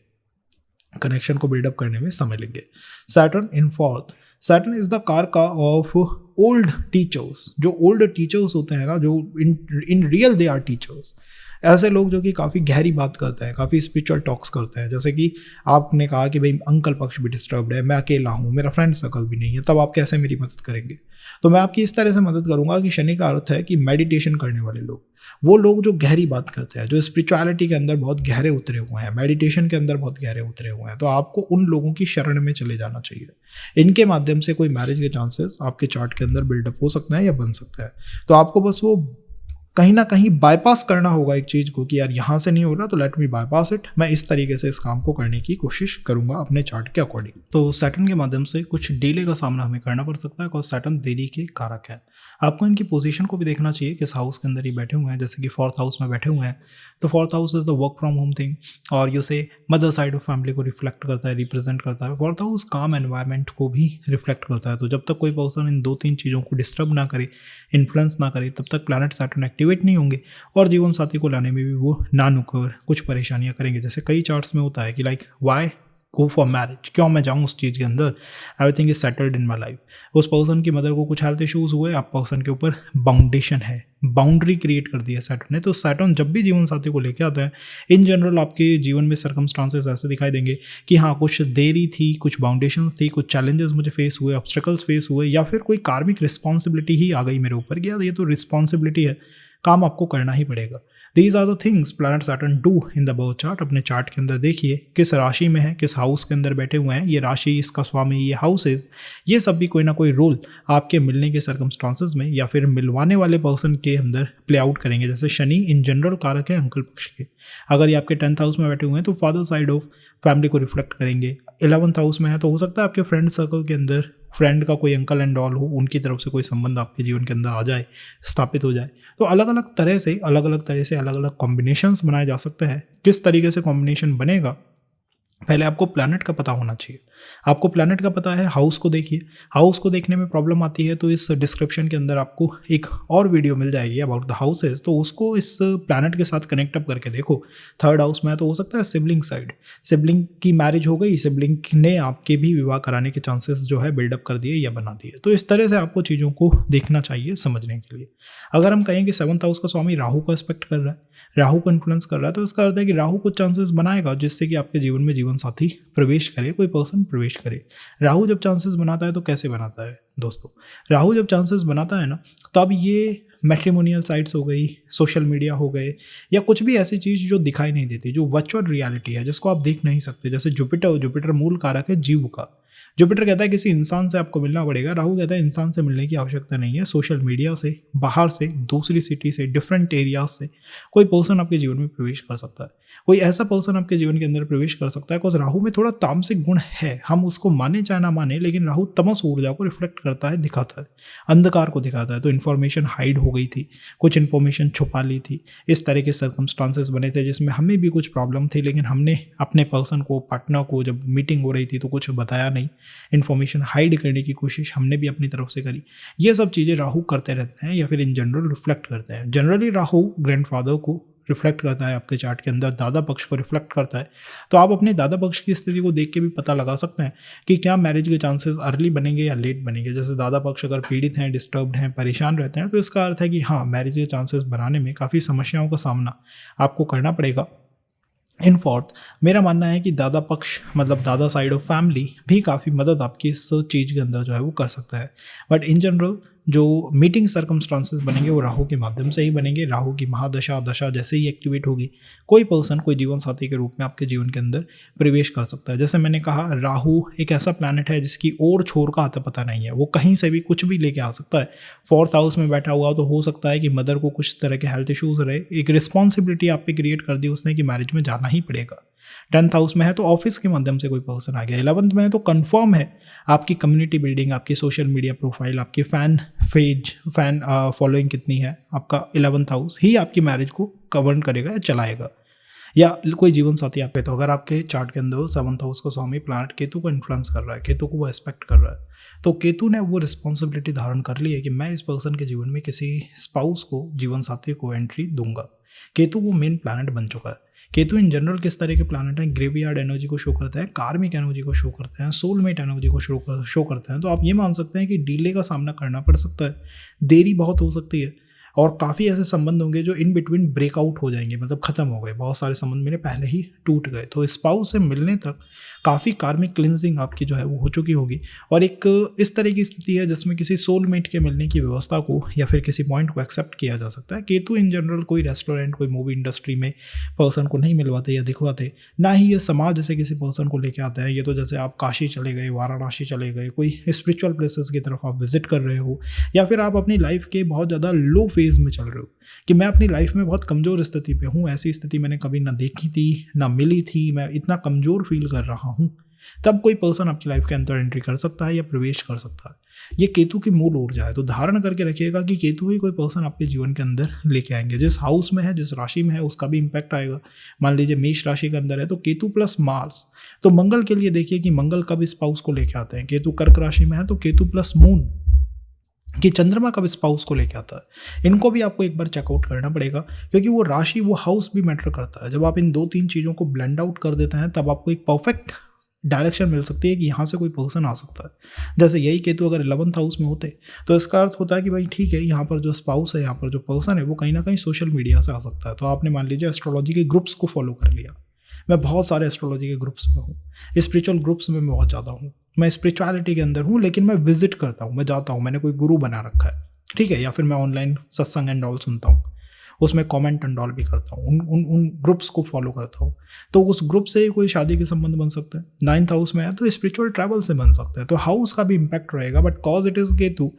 कनेक्शन को बिल्डअप करने में समय लेंगे। Saturn in fourth, Saturn is the कारका ऑफ ओल्ड टीचर्स। जो ओल्ड टीचर्स होते हैं ना, जो in real they are teachers, ऐसे लोग जो कि काफ़ी गहरी बात करते हैं, काफ़ी स्पिरिचुअल टॉक्स करते हैं। जैसे कि आपने कहा कि भाई अंकल पक्ष भी डिस्टर्ब्ड है, मैं अकेला हूँ, मेरा फ्रेंड सर्कल भी नहीं है, तब आप कैसे मेरी मदद करेंगे? तो मैं आपकी इस तरह से मदद करूंगा कि शनि का अर्थ है कि मेडिटेशन करने वाले लोग, वो लोग जो गहरी बात करते हैं, जो स्पिरिचुअलिटी के अंदर बहुत गहरे उतरे हुए हैं, मेडिटेशन के अंदर बहुत गहरे उतरे हुए हैं, तो आपको उन लोगों की शरण में चले जाना चाहिए। इनके माध्यम से कोई मैरिज के चांसेस आपके चार्ट के अंदर बिल्डअप हो सकते हैं या बन सकते हैं। तो आपको बस वो कहीं ना कहीं बाईपास करना होगा एक चीज़ को कि यार यहाँ से नहीं हो रहा, तो लेट मी बाईपास इट। मैं इस तरीके से इस काम को करने की कोशिश करूंगा अपने चार्ट के अकॉर्डिंग। तो सैटर्न के माध्यम से कुछ डिले का सामना हमें करना पड़ सकता है, बिकॉज सैटर्न देरी के कारक है। आपको इनकी पोजीशन को भी देखना चाहिए, किस हाउस के अंदर ये बैठे हुए हैं। जैसे कि 4th हाउस में बैठे हुए हैं, तो 4th house is the work from home thing, और ये से मदर साइड ऑफ फैमिली को रिफ्लेक्ट करता है, रिप्रेजेंट करता है। 4th हाउस काम एनवायरनमेंट को भी रिफ्लेक्ट करता है। तो जब तक कोई पर्सन इन 2-3 चीज़ों को डिस्टर्ब ना करे, इन्फ्लुएंस ना करे, तब तक प्लैनेट सैटर्न एक्टिवेट नहीं होंगे और जीवन साथी को लाने में भी वो ना नुकर कुछ परेशानियां करेंगे। जैसे कई चार्ट्स में होता है कि like why go for marriage, क्यों मैं जाऊँ उस चीज़ के अंदर, everything is settled in my life. उस पर्सन की मदर को कुछ हेल्थ इश्यूज हुए, आप पर्सन के ऊपर बाउंडेशन है, बाउंड्री क्रिएट कर दी है सैटर्न ने। तो सैटर्न जब भी जीवन साथी को लेके आता है, इन जनरल आपके जीवन में सर्कमस्टांसेस ऐसे दिखाई देंगे कि हाँ कुछ देरी थी, कुछ बाउंडेशंस थी, कुछ चैलेंजेस मुझे फेस हुए, ऑब्स्टेकल्स फेस हुए, या फिर कोई कार्मिक रिस्पॉन्सिबिलिटी ही आ गई मेरे ऊपर कि यार ये तो रिस्पॉन्सिबिलिटी है, काम आपको करना ही पड़ेगा। These are the things planet Saturn do in the birth chart. अपने चार्ट के अंदर देखिए किस राशि में है, किस हाउस के अंदर बैठे हुए हैं, ये राशि, इसका स्वामी, ये हाउसेज, ये सब भी कोई ना कोई रोल आपके मिलने के सर्कमस्टांसेस में या फिर मिलवाने वाले पर्सन के अंदर प्ले आउट करेंगे। जैसे शनि इन जनरल कारक है अंकल पक्ष के, अगर ये आपके 10th हाउस में बैठे हुए हैं तो फादर साइड ऑफ फैमिली को रिफ्लेक्ट करेंगे। 11th हाउस में है तो हो सकता है आपके फ्रेंड सर्कल के अंदर फ्रेंड का कोई अंकल एंड ऑल हो, उनकी तरफ से कोई संबंध आपके जीवन के अंदर आ जाए, स्थापित हो जाए। तो अलग अलग तरह से अलग अलग कॉम्बिनेशंस बनाए जा सकते हैं। किस तरीके से कॉम्बिनेशन बनेगा, पहले आपको प्लैनेट का पता होना चाहिए। आपको प्लैनेट का पता है, हाउस को देखिए। हाउस को देखने में प्रॉब्लम आती है तो इस डिस्क्रिप्शन के अंदर आपको एक और वीडियो मिल जाएगी अबाउट द हाउसेस, तो उसको इस प्लैनेट के साथ कनेक्ट अप करके देखो। थर्ड हाउस में है तो हो सकता है सिबलिंग साइड, सिबलिंग की मैरिज हो गई, सिबलिंग ने आपके भी विवाह कराने के चांसेस जो है बिल्डअप कर दिए या बना दिए। तो इस तरह से आपको चीज़ों को देखना चाहिए समझने के लिए। अगर हम कहें कि 7th हाउस का स्वामी राहु को एस्पेक्ट कर रहा है, राहु को इन्फ्लुएंस कर रहा है, तो इसका अर्थ है कि राहु कुछ चांसेस बनाएगा जिससे कि आपके जीवन में जीवन साथी प्रवेश करे, कोई पर्सन प्रवेश करे। राहु जब चांसेस बनाता है तो कैसे बनाता है दोस्तों? राहु जब चांसेस बनाता है ना, तब ये मैट्रिमोनियल साइट्स हो गई, सोशल मीडिया हो गए, या कुछ भी ऐसी चीज़ जो दिखाई नहीं देती, जो वर्चुअल रियलिटी है, जिसको आप देख नहीं सकते। जैसे जुपिटर मूल कारक है जीव का। जुपिटर कहता है किसी इंसान से आपको मिलना पड़ेगा, राहु कहता है इंसान से मिलने की आवश्यकता नहीं है। सोशल मीडिया से, बाहर से, दूसरी सिटी से, डिफरेंट एरियाज से कोई पर्सन आपके जीवन में प्रवेश कर सकता है, कोई ऐसा पर्सन आपके जीवन के अंदर प्रवेश कर सकता है। बिकॉज राहु में थोड़ा तामसिक गुण है, हम उसको माने चाहे ना माने, लेकिन राहु तमस ऊर्जा को रिफ्लेक्ट करता है, दिखाता है, अंधकार को दिखाता है। तो इन्फॉर्मेशन हाइड हो गई थी, कुछ इन्फॉर्मेशन छुपा ली थी, इस तरह के सर्कमस्टांसेस बने थे जिसमें हमें भी कुछ प्रॉब्लम थी, लेकिन हमने अपने पर्सन को, पार्टनर को, जब मीटिंग हो रही थी तो कुछ बताया नहीं, इन्फॉर्मेशन हाइड करने की कोशिश हमने भी अपनी तरफ से करी। ये सब चीज़ें राहु करते रहते हैं, या फिर इन जनरल रिफ्लेक्ट करते हैं। जनरली राहु ग्रैंडफादर को रिफ्लेक्ट करता है, आपके चार्ट के अंदर दादा पक्ष को रिफ्लेक्ट करता है। तो आप अपने दादा पक्ष की स्थिति को देख के भी पता लगा सकते हैं कि क्या मैरिज के चांसेस अर्ली बनेंगे या लेट बनेंगे। जैसे दादा पक्ष अगर पीड़ित हैं, डिस्टर्ब्ड हैं, परेशान रहते हैं, तो इसका अर्थ है कि हाँ, मैरिज के चांसेस बनाने में काफ़ी समस्याओं का सामना आपको करना पड़ेगा। इन फोर्थ, मेरा मानना है कि दादा पक्ष मतलब दादा साइड ऑफ फैमिली भी काफ़ी मदद आपकी इस चीज़ के अंदर जो है वो कर सकता है। बट इन जनरल जो मीटिंग सर्कमस्टांसेस बनेंगे वो राहु के माध्यम से ही बनेंगे। राहु की महादशा दशा जैसे ही एक्टिवेट होगी, कोई पर्सन, कोई जीवन साथी के रूप में आपके जीवन के अंदर प्रवेश कर सकता है। जैसे मैंने कहा, राहु एक ऐसा प्लैनेट है जिसकी ओर छोर का आता पता नहीं है, वो कहीं से भी कुछ भी लेके आ सकता है। 4th हाउस में बैठा हुआ तो हो सकता है कि मदर को कुछ तरह के हेल्थ इश्यूज रहे, एक रिस्पॉन्सिबिलिटी आप पे क्रिएट कर दी उसने कि मैरिज में जाना ही पड़ेगा। 10th हाउस में है तो ऑफिस के माध्यम से कोई पर्सन आ गया। 11th में है तो कंफर्म है आपकी कम्युनिटी बिल्डिंग, आपकी सोशल मीडिया प्रोफाइल, आपकी फैन फॉलोइंग कितनी है, आपका 11th हाउस ही आपकी मैरिज को गवर्न करेगा या चलाएगा, या कोई जीवन साथी आप पे। तो अगर आपके चार्ट के अंदर 7th हाउस का स्वामी प्लैनेट केतु को इन्फ्लुएंस कर रहा है, केतु को वो एस्पेक्ट कर रहा है, तो केतु ने वो रिस्पॉन्सिबिलिटी धारण कर ली है कि मैं इस पर्सन के जीवन में किसी स्पाउस को, जीवन साथी को एंट्री दूंगा। केतु वो मेन प्लैनेट बन चुका है। केतु इन जनरल किस तरह के प्लैनेट हैं? ग्रेवयार्ड एनर्जी को शो करते हैं, कार्मिक एनर्जी को शो करते हैं, सोलमेट एनर्जी को शो करते हैं। तो आप ये मान सकते हैं कि डिले का सामना करना पड़ सकता है, देरी बहुत हो सकती है, और काफ़ी ऐसे संबंध होंगे जो इन बिटवीन ब्रेकआउट हो जाएंगे, मतलब खत्म हो गए। बहुत सारे संबंध मेरे पहले ही टूट गए। तो स्पाउस से मिलने तक काफ़ी कार्मिक क्लिनजिंग आपकी जो है वो हो चुकी होगी, और एक इस तरह की स्थिति है जिसमें किसी सोलमेट के मिलने की व्यवस्था को या फिर किसी पॉइंट को एक्सेप्ट किया जा सकता है। केतु इन जनरल कोई रेस्टोरेंट, कोई मूवी इंडस्ट्री में पर्सन को नहीं मिलवाते या दिखवाते, ना ही ये समाज जैसे किसी पर्सन को लेके आते हैं। ये तो जैसे आप काशी चले गए, वाराणसी चले गए, कोई स्पिरिचुअल प्लेसेस की तरफ आप विजिट कर रहे हो, या फिर आप अपनी लाइफ के बहुत ज़्यादा लो फेज में चल रहे हो कि मैं अपनी लाइफ में बहुत कमज़ोर स्थिति पे हूँ, ऐसी स्थिति मैंने कभी ना देखी थी, ना मिली थी, मैं इतना कमज़ोर फील कर रहा हूँ, तब कोई पर्सन आपकी लाइफ के अंदर एंट्री कर सकता है या प्रवेश कर सकता है। ये केतु की मूल ऊर्जा है। तो धारण करके रखिएगा कि केतु ही कोई पर्सन आपके जीवन के अंदर लेके आएंगे। जिस हाउस में है, जिस राशि में है, उसका भी इंपैक्ट आएगा। मान लीजिए मेष राशि के अंदर है तो केतु प्लस मार्स, तो मंगल के लिए देखिए कि मंगल कब स्पाउस को लेके आते हैं। केतु कर्क राशि में है तो केतु प्लस मून कि चंद्रमा कब स्पाउस को लेके आता है। इनको भी आपको एक बार चेकआउट करना पड़ेगा, क्योंकि वो राशि, वो हाउस भी मैटर करता है। जब आप इन 2-3 चीज़ों को ब्लेंड आउट कर देते हैं, तब आपको एक परफेक्ट डायरेक्शन मिल सकती है कि यहाँ से कोई पर्सन आ सकता है। जैसे यही केतु अगर 11th हाउस में होते तो इसका अर्थ होता है कि भाई ठीक है, यहाँ पर जो स्पाउस है, यहाँ पर जो पर्सन है, वो कहीं ना कहीं सोशल मीडिया से आ सकता है। तो आपने मान लीजिए एस्ट्रोलॉजी के ग्रुप्स को फॉलो कर लिया। मैं बहुत सारे एस्ट्रोलॉजी के ग्रुप्स में हूँ, स्पिरिचुअल ग्रुप्स में मैं बहुत ज़्यादा हूँ, मैं स्पिरिचुअलिटी के अंदर हूँ, लेकिन मैं विजिट करता हूँ, मैं जाता हूँ, मैंने कोई गुरु बना रखा है, ठीक है, या फिर मैं ऑनलाइन सत्संग एंड ऑल सुनता हूँ, उसमें कमेंट एंड ऑल भी करता हूँ, उन ग्रुप्स को फॉलो करता हूँ। तो उस ग्रुप से ही कोई शादी के संबंध बन सकते हैं। 9th हाउस में है तो स्पिरिचुअल ट्रैवल से बन सकते हैं। तो हाउस का भी इम्पैक्ट रहेगा, but cause it is Ketu,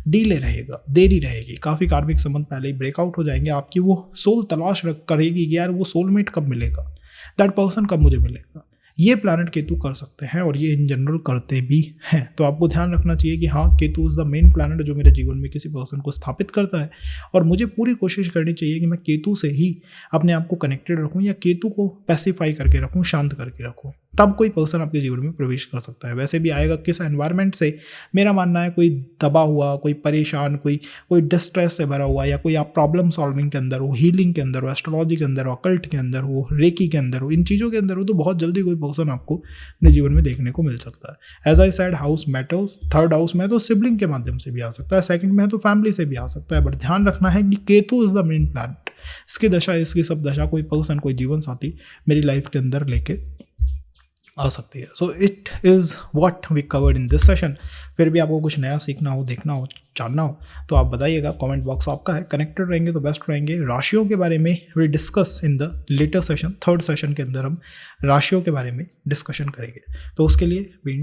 delay रहेगा, देरी रहेगी, काफ़ी कार्मिक संबंध पहले ही ब्रेकआउट हो जाएंगे। आपकी वो सोल तलाश करेगी कि यार वो सोलमेट कब मिलेगा, दैट पर्सन कब मुझे मिलेगा। ये प्लैनेट केतु कर सकते हैं, और ये इन जनरल करते भी हैं। तो आपको ध्यान रखना चाहिए कि हाँ, Ketu is the main planet जो मेरे जीवन में किसी पर्सन को स्थापित करता है, और मुझे पूरी कोशिश करनी चाहिए कि मैं केतु से ही अपने आप को कनेक्टेड रखूँ, या केतु को पैसिफाई करके रखूँ, शांत करके रखूँ। तब कोई पर्सन आपके जीवन में प्रवेश कर सकता है। वैसे भी आएगा किस एनवायरनमेंट से, मेरा मानना है कोई दबा हुआ, कोई परेशान, कोई डिस्ट्रेस से भरा हुआ, या कोई आप प्रॉब्लम सॉल्विंग के अंदर हो, हीलिंग के अंदर हो, एस्ट्रोलॉजी के अंदर हो, अकल्ट के अंदर हो, रेकी के अंदर हो, इन चीज़ों के अंदर हो, तो बहुत जल्दी कोई पर्सन आपको अपने जीवन में देखने को मिल सकता है। As I said, house matters. Third house में तो सिबलिंग के माध्यम से भी आ सकता है, सेकंड में तो फैमिली से भी आ सकता है, बट ध्यान रखना है कि Ketu is the main planet. इसकी दशा, इसकी सब दशा कोई पर्सन, कोई जीवन साथी मेरी लाइफ के अंदर लेके आ सकती है। So it is what we covered in this session. फिर भी आपको कुछ नया सीखना हो, देखना हो, जानना हो तो आप बताइएगा, कमेंट बॉक्स आपका है। कनेक्टेड रहेंगे तो बेस्ट रहेंगे। राशियों के बारे में will discuss in the later session, third session के अंदर हम राशियों के बारे में डिस्कशन करेंगे। तो उसके लिए